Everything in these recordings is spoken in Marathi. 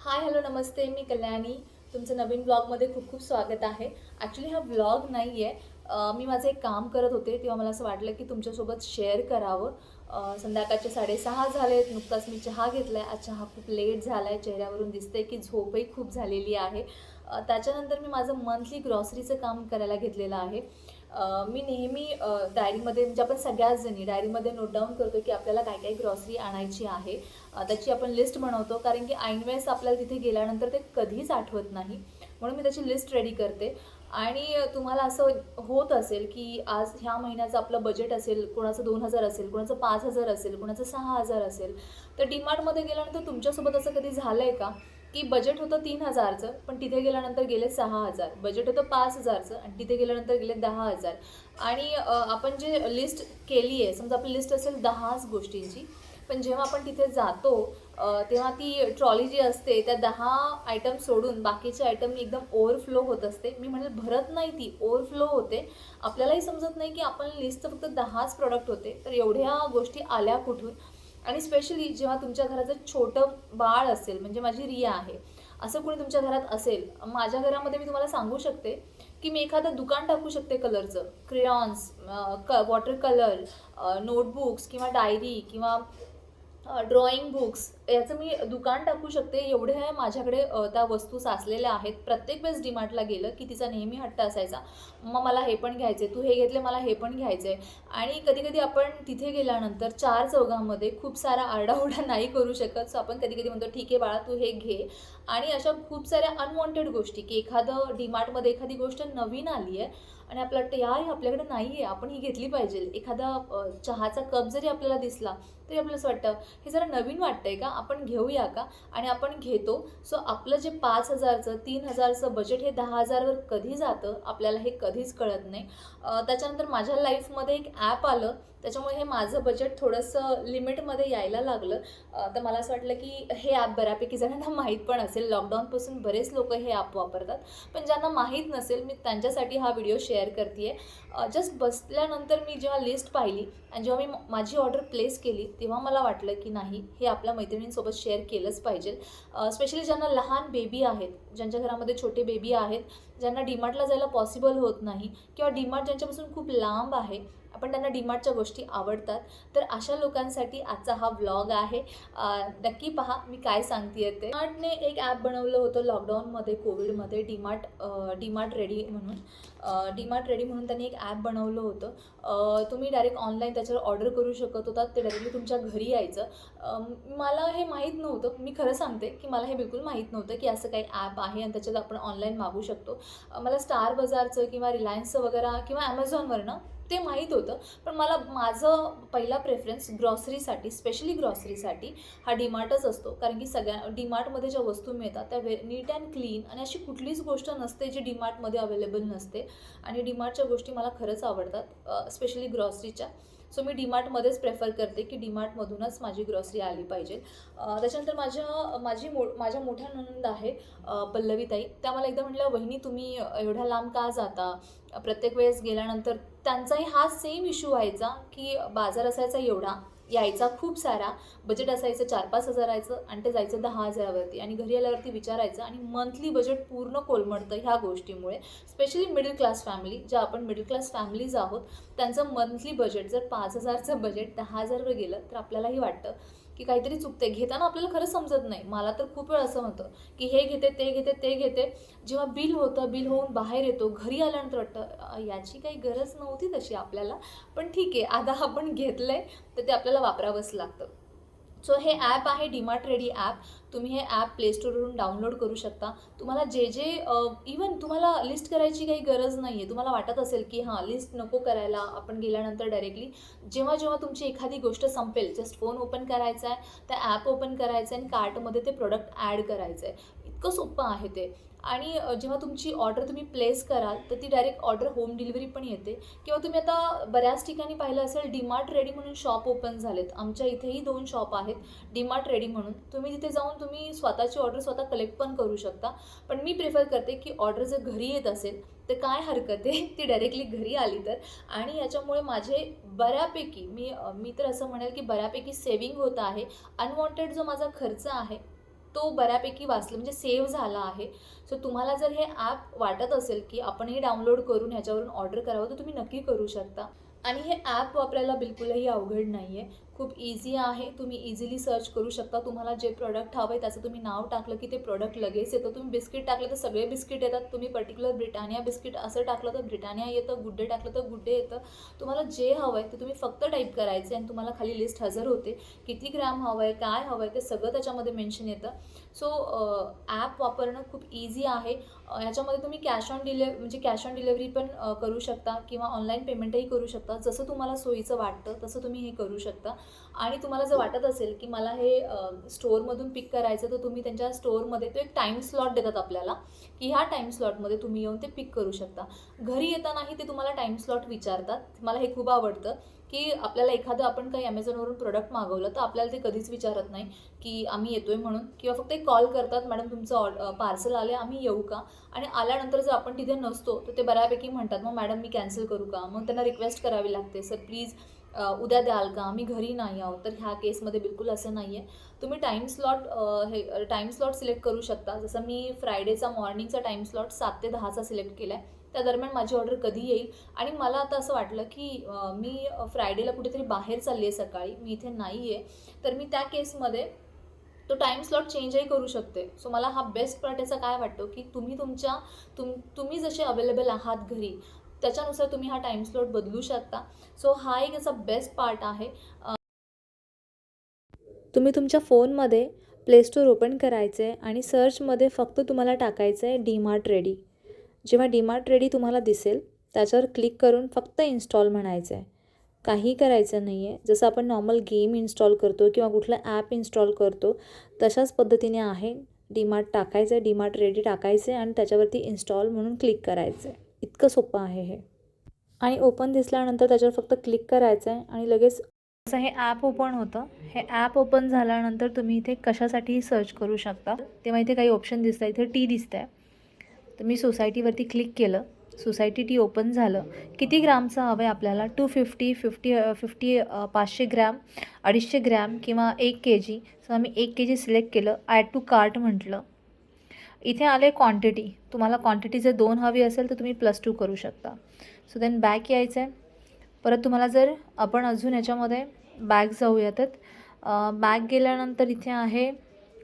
हाय हॅलो नमस्ते, मी कल्याणी. तुमचं नवीन ब्लॉगमध्ये खूप खूप स्वागत आहे. ॲक्च्युली हा ब्लॉग नाही आहे. मी माझं एक काम करत होते तेव्हा मला असं वाटलं की तुमच्यासोबत शेअर करावं. संध्याकाळचे 6:30 झालेत. नुकताच मी चहा घेतला आहे. आज चहा खूप लेट झाला आहे. चेहऱ्यावरून दिसतंय की झोपही खूप झालेली आहे. त्याच्यानंतर मी माझं मंथली ग्रॉसरीचं काम करायला घेतलेलं आहे. मी नेहमी डायरीमध्ये म्हणजे आपण सगळ्याच जणी डायरीमध्ये नोट डाऊन करतो की आपल्याला काय काय ग्रॉसरी आणायची आहे. त्याची आपण लिस्ट बनवतो, कारण की ऐनवेळेस आपल्याला तिथे गेल्यानंतर ते कधीच आठवत नाही. म्हणून मी त्याची लिस्ट रेडी करते. आणि तुम्हाला असं होत असेल की आज ह्या महिन्याचं आपलं बजेट असेल, कोणाचं 2,000 असेल, कोणाचं 5,000 असेल, कोणाचं 6,000 असेल. तर डीमार्टमध्ये गेल्यानंतर तुमच्यासोबत असं कधी झालं आहे का की बजेट होतं 3,000चं पण तिथे गेल्यानंतर गेले 6,000, बजेट होतं 5,000चं आणि तिथे गेल्यानंतर गेले 10,000. आणि आपण जे लिस्ट केली आहे, समजा आपली लिस्ट असेल 10च गोष्टींची, पण जेव्हा आपण तिथे जातो तेव्हा ती ट्रॉली जी असते त्या 10 आयटम सोडून बाकीचे आयटम एकदम ओव्हरफ्लो होत असते. मी म्हणेल भरत नाही, ती ओव्हरफ्लो होते. आपल्यालाही समजत नाही की आपण लिस्ट फक्त 10च प्रॉडक्ट होते, तर एवढ्या गोष्टी आल्या कुठून. आणि स्पेशली जेव्हा तुमच्या घराचं छोटं बाळ असेल, म्हणजे माझी रिया आहे, असं कोणी तुमच्या घरात असेल. माझ्या घरामध्ये मी तुम्हाला सांगू शकते की मी एखादं दुकान टाकू शकते कलरचं, क्रेयॉन्स, वॉटर कलर, नोटबुक्स किंवा डायरी किंवा ड्रॉइंग बुक्स याचं मी दुकान टाकू शकते. एवढे आहे माझ्याकडे त्या वस्तू साचलेल्या आहेत. प्रत्येक वेळेस डीमार्टला गेलं की तिचा नेहमी हट्ट असायचा, मग मला हे पण घ्यायचं आहे, तू हे घेतले मला हे पण घ्यायचं आहे. आणि कधी कधी आपण तिथे गेल्यानंतर चार चौघांमध्ये खूप सारा आरडाओरडा नाही करू शकत. सो आपण कधी कधी म्हणतो ठीक आहे बाळा तू हे घे. आणि अशा खूप साऱ्या अनवॉन्टेड गोष्टी की एखादं डीमार्टमध्ये एखादी गोष्ट नवीन आली आहे आणि आपल्याला वाटतं यार हे आपल्याकडे नाही आहे, आपण ही घेतली पाहिजे. एखादा चहाचा कप जरी आपल्याला दिसला तरी आपल्याला असं वाटतं हे जरा नवीन वाटतंय का, आपण घेऊया का, आणि आपण घेतो. सो आपलं जे 5,000चं 3,000चं बजेट हे 10,000वर कधी जातं आपल्याला हे कधीच कळत नाही. त्याच्यानंतर माझ्या लाईफमध्ये एक ॲप आलं, त्याच्यामुळे हे माझं बजेट थोडंसं लिमिटमध्ये यायला लागलं. तर मला असं वाटलं की हे ॲप बऱ्यापैकी जणांना माहीत पण असेल. लॉकडाऊनपासून बरेच लोक हे ॲप वापरतात, पण ज्यांना माहीत नसेल मी त्यांच्यासाठी हा व्हिडिओ शेअर करते आहे. जस्ट बसल्यानंतर मी जेव्हा लिस्ट पाहिली आणि जेव्हा मी माझी ऑर्डर प्लेस केली तेव्हा मला वाटलं की नाही, हे आपल्या मैत्रिणींसोबत शेअर केलंच पाहिजे. स्पेशली ज्यांना लहान बेबी आहेत, ज्यांच्या घरामध्ये छोटे बेबी आहेत, ज्यांना डीमार्टला जायला पॉसिबल होत नाही किंवा डीमार्ट ज्यांच्यापासून खूप लांब आहे, पण त्यांना डीमार्टच्या गोष्टी आवडतात, तर अशा लोकांसाठी आजचा हा व्लॉग आहे. नक्की पहा मी काय सांगते ते. डीमार्टने एक ॲप बनवलं होतं लॉकडाऊनमध्ये, कोविडमध्ये, डीमार्ट रेडी म्हणून. डीमार्ट रेडी म्हणून त्यांनी एक ॲप बनवलं होतं. तुम्ही डायरेक्ट ऑनलाईन त्याच्यावर ऑर्डर करू शकत होतात, ते डायरेक्टली तुमच्या घरी यायचं. मला हे माहीत नव्हतं, मी खरं सांगते की मला हे बिलकुल माहीत नव्हतं की असं काही ॲप आहे आणि त्याच्यात आपण ऑनलाईन मागवू शकतो. मला स्टार बाजारचं किंवा रिलायन्सचं वगैरे किंवा ॲमेझॉनवरनं ते माहीत होतं, पण मला माझं पहिला प्रेफरन्स ग्रॉसरीसाठी, स्पेशली ग्रॉसरीसाठी हा डीमार्टच असतो. कारण की डीमार्टमध्ये ज्या वस्तू मिळतात त्या नीट अँड क्लीन, आणि अशी कुठलीच गोष्ट नसते जी डीमार्टमध्ये अवेलेबल नसते. आणि डीमार्टच्या गोष्टी मला खरंच आवडतात, स्पेशली ग्रॉसरीच्या. सो मी डीमार्टमध्येच प्रेफर करते की डीमार्टमधूनच माझी ग्रॉसरी आली पाहिजे. त्याच्यानंतर माझ्या मोठ्या नणंद आहे, पल्लवीताई, त्या मला एकदा म्हटलं, वहिनी तुम्ही एवढ्या लांब का जाता प्रत्येक वेळेस गेल्यानंतर. त्यांचाही हा सेम इश्यू व्हायचा की बाजार असायचा एवढा, यायचा खूप सारा, बजेट असायचं 4-5 हजाराचं आणि ते जायचं 10,000वरती, आणि घरी आल्यावरती विचारायचं, आणि मंथली बजेट पूर्ण कोलमडतं ह्या गोष्टीमुळे. स्पेशली मिडल क्लास फॅमिली, ज्या आपण मिडल क्लास फॅमिलीज आहोत, त्यांचं मंथली बजेट जर 5,000चं बजेट 10,000वर गेलं तर आपल्यालाही वाटतं की काहीतरी चुकते. घेताना आपल्याला खरंच समजत नाही. मला तर खूप वेळ असं होतं की हे घेते ते घेते ते घेते. जेव्हा बिल होतं, बिल होऊन बाहेर येतो, घरी आल्यानंतर वाटतं याची काही गरज नव्हती तशी आपल्याला, पण ठीक आहे आता आपण घेतलं आहे तर ते आपल्याला वापरावंच लागतं. सो हे ॲप आहे डीमार्ट रेडी ॲप. तुम्ही हे ॲप प्ले स्टोरवरून डाउनलोड करू शकता. तुम्हाला जे जे इवन तुम्हाला लिस्ट करायची काही गरज नाही आहे. तुम्हाला वाटत असेल की हां लिस्ट नको करायला, आपण गेल्यानंतर डायरेक्टली जेव्हा जेव्हा तुमची एखादी गोष्ट संपेल, जस्ट फोन ओपन करायचा आहे, त्या ॲप ओपन करायचं आहे आणि कार्टमध्ये ते प्रोडक्ट ॲड करायचं आहे. इतकं सोपं आहे ते. आणि जेव्हा तुमची ऑर्डर तुम्ही प्लेस कराल तर ती डायरेक्ट ऑर्डर होम डिलिव्हरी पण येते. किंवा तुम्ही आता बऱ्याच ठिकाणी पाहिलं असेल डीमार्ट रेडी म्हणून शॉप ओपन झालेत. आमच्या इथेही 2 शॉप आहेत डीमार्ट रेडी म्हणून. तुम्ही तिथे जाऊन तुम्ही स्वतःची ऑर्डर स्वतः कलेक्ट पण करू शकता. पण मी प्रेफर करते की ऑर्डर जर घरी येत असेल तर काय हरकत आहे ती डायरेक्टली घरी आली तर. आणि याच्यामुळे माझे बऱ्यापैकी मी तर असं म्हणेल की बऱ्यापैकी सेविंग होत आहे. अनवॉन्टेड जो माझा खर्च आहे तो बऱ्यापैकी वाचला म्हणजे सेव्ह झाला आहे. सो तुम्हाला जर हे ॲप वाटत असेल की आपणही डाउनलोड करून ह्याच्यावरून ऑर्डर करावं तर तुम्ही नक्की करू शकता. आणि हे ॲप वापरायला बिलकुलही अवघड नाही आहे, खूप इझी आहे. तुम्ही इझिली सर्च करू शकता. तुम्हाला जे प्रॉडक्ट हवं आहे त्याचं तुम्ही नाव टाकलं की ते प्रॉडक्ट लगेच येतं. तुम्ही बिस्किट टाकलं तर सगळे बिस्किट येतात. तुम्ही पर्टिक्युलर ब्रिटानिया बिस्किट असं टाकलं तर ब्रिटानिया येतं, गुड डे टाकलं तर गुड डे येतं. तुम्हाला जे हवं आहे ते तुम्ही फक्त टाईप करायचं आणि तुम्हाला खाली लिस्ट हजर होते. किती ग्रॅम हवं आहे, काय हवं आहे ते सगळं त्याच्यामध्ये मेन्शन येतं. सो ॲप वापरणं खूप इझी आहे. ह्याच्यामध्ये तुम्ही कॅश ऑन डिलिव्हरी पण करू शकता किंवा ऑनलाईन पेमेंटही करू शकता. जसं तुम्हाला सोयीचं वाटतं तसं तुम्ही हे करू शकता. आणि तुम्हाला जर वाटत असेल की मला हे स्टोअरमधून पिक करायचं तर तुम्ही त्यांच्या स्टोअरमध्ये तो एक टाईम स्लॉट देतात आपल्याला की ह्या टाईम स्लॉटमध्ये तुम्ही येऊन ते पिक करू शकता. घरी येतानाही ते तुम्हाला टाईम स्लॉट विचारतात. मला हे खूप आवडतं की आपल्याला एखादं आपण काही ॲमेझॉनवरून प्रोडक्ट मागवलं तर आपल्याला ते कधीच विचारत नाही की आम्ही येतोय म्हणून, किंवा फक्त एक कॉल करतात, मॅडम तुमचं पार्सल आले आम्ही येऊ का. आणि आल्यानंतर जर आपण तिथे नसतो तर ते बऱ्यापैकी म्हणतात मग मॅडम मी कॅन्सल करू का. मग त्यांना रिक्वेस्ट करावी लागते, सर प्लीज उद्या द्याल का, आम्ही घरी नाही आहोत. तर ह्या केसमध्ये बिलकुल असं नाही आहे. तुम्ही टाईम स्लॉट सिलेक्ट करू शकता. जसं मी फ्रायडेचा मॉर्निंगचा टाईम स्लॉट 7 ते 10चा सिलेक्ट केला आहे. त्या दरम्यान माझी ऑर्डर कधी येईल. आणि मला आता असं वाटलं की मी फ्रायडेला कुठेतरी बाहेर चालली आहे सकाळी, मी इथे नाही आहे, तर मी त्या केसमध्ये तो टाईम स्लॉट चेंजही करू शकते. सो मला हा बेस्ट पार्ट याचा काय वाटतो की तुम्ही जसे अवेलेबल आहात घरी त्याच्यानुसार तुम्ही हा टाईम स्लॉट बदलू शकता. सो हा एक याचा बेस्ट पार्ट आहे. तुम्ही तुमच्या फोनमध्ये प्ले स्टोअर ओपन करायचं आहे आणि सर्चमध्ये फक्त तुम्हाला टाकायचं आहे डीमार्ट रेडी. जेव्हा डीमार्ट रेडी तुम्हाला दिसेल त्याच्यावर क्लिक करून फक्त इन्स्टॉल म्हणायचं आहे. काही करायचं नाही आहे. जसं आपण नॉर्मल गेम इन्स्टॉल करतो किंवा कुठलं ॲप इन्स्टॉल करतो तशाच पद्धतीने आहे. डीमार्ट टाकायचं आहे, डीमार्ट रेडी टाकायचं आहे आणि त्याच्यावरती इन्स्टॉल म्हणून क्लिक करायचं आहे. इतकं सोपं आहे हे. आणि ओपन दिसल्यानंतर त्याच्यावर फक्त क्लिक करायचं आहे आणि लगेच असं हे ॲप ओपन होतं. हे ॲप ओपन झाल्यानंतर तुम्ही इथे कशासाठीही सर्च करू शकता. तेव्हा इथे काही ऑप्शन दिसत आहे. इथे टी दिसत आहे, तर मी सोसायटीवरती क्लिक केलं. सोसायटी टी ओपन झालं. किती ग्रामचं हवं आहे आपल्याला, 250 500 ग्रॅम, 250 ग्रॅम किंवा 1 kg. सो आम्ही 1 kg सिलेक्ट केलं. ॲड टू कार्ट म्हटलं. इथे आले क्वांटिटी. तुम्हाला क्वांटिटी जर 2 हवी असेल तर तुम्ही +2 करू शकता. सो देन बॅक यायचं आहे. परत तुम्हाला जर आपण अजून याच्यामध्ये बॅक जाऊयातच. बॅक गेल्यानंतर इथे आहे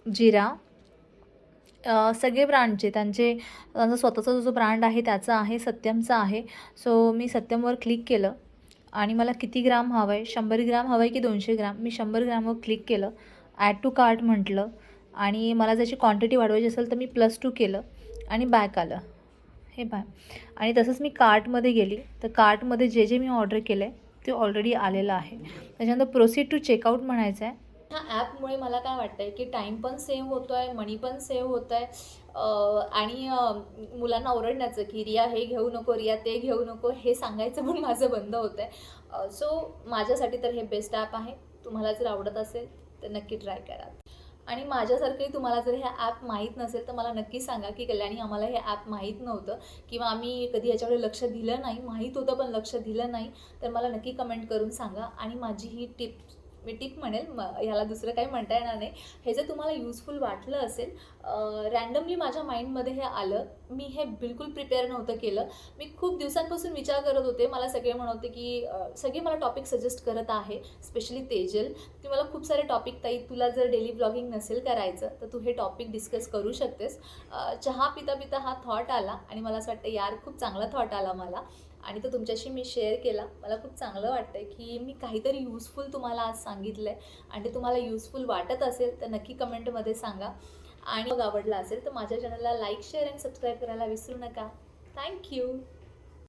जिरा. सगळे ब्रँडचे त्यांचा स्वतःचा जो ब्रँड आहे त्याचा आहे, सत्यमचा आहे. सो मी सत्यमवर क्लिक केलं आणि मला किती ग्राम हवं आहे, 100 ग्राम हवं आहे की 200 ग्राम. मी 100 ग्रामवर क्लिक केलं. ॲड टू कार्ट म्हटलं आणि मला त्याची क्वांटिटी वाढवायची असेल तर मी +2 केलं आणि बॅक आलं. हे पहा. आणि तसंच मी कार्टमध्ये गेली तर कार्टमध्ये जे जे मी ऑर्डर केलं आहे ते ऑलरेडी आलेलं आहे. त्याच्यानंतर प्रोसीड टू चेकआउट म्हणायचं आहे. ह्या ॲपमुळे मला काय वाटतं आहे की टाईम पण सेव्ह होतो आहे, मनी पण सेव्ह होतं आहे. आणि मुलांना ओरडण्याचं की रिया हे घेऊ नको, रिया ते घेऊ नको, हे सांगायचं पण माझं बंद होतं आहे. सो माझ्यासाठी तर हे बेस्ट ॲप आहे. तुम्हाला जर आवडत असेल तर नक्की ट्राय करा. आणि माझ्यासारखंही तुम्हाला जर हे ॲप माहीत नसेल तर मला नक्की सांगा की कल्याणी आम्हाला हे ॲप माहीत नव्हतं किंवा आम्ही कधी याच्याकडे लक्ष दिलं नाही, माहीत होतं पण लक्ष दिलं नाही, तर मला नक्की कमेंट करून सांगा. आणि माझी ही मी टिप म्हणेल, ह्याला दुसरं काही म्हणता येणार नाही. हे जर तुम्हाला युजफुल वाटलं असेल, रँडमली माझ्या माइंडमध्ये हे आलं. मी हे बिलकुल प्रिपेअर नव्हतं केलं. मी खूप दिवसांपासून विचार करत होते. मला सगळे म्हणत की सगळे मला टॉपिक सजेस्ट करत आहे, स्पेशली तेजल, की मला खूप सारे टॉपिक ताई, तुला जर डेली ब्लॉगिंग नसेल करायचं तर तू हे टॉपिक डिस्कस करू शकतेस. चहा पिता पिता हा थॉट आला आणि मला असं वाटतं यार खूप चांगला थॉट आला मला आणि तो तुमच्याशी मी शेअर केला. मला खूप चांगलं वाटतं आहे की मी काहीतरी युजफुल तुम्हाला आज सांगितलं आहे आणि ते तुम्हाला युजफुल वाटत असेल तर नक्की कमेंटमध्ये सांगा. आणि मग आवडला असेल तर माझ्या चॅनलला लाईक, शेअर आणि सबस्क्राईब करायला विसरू नका. थँक्यू.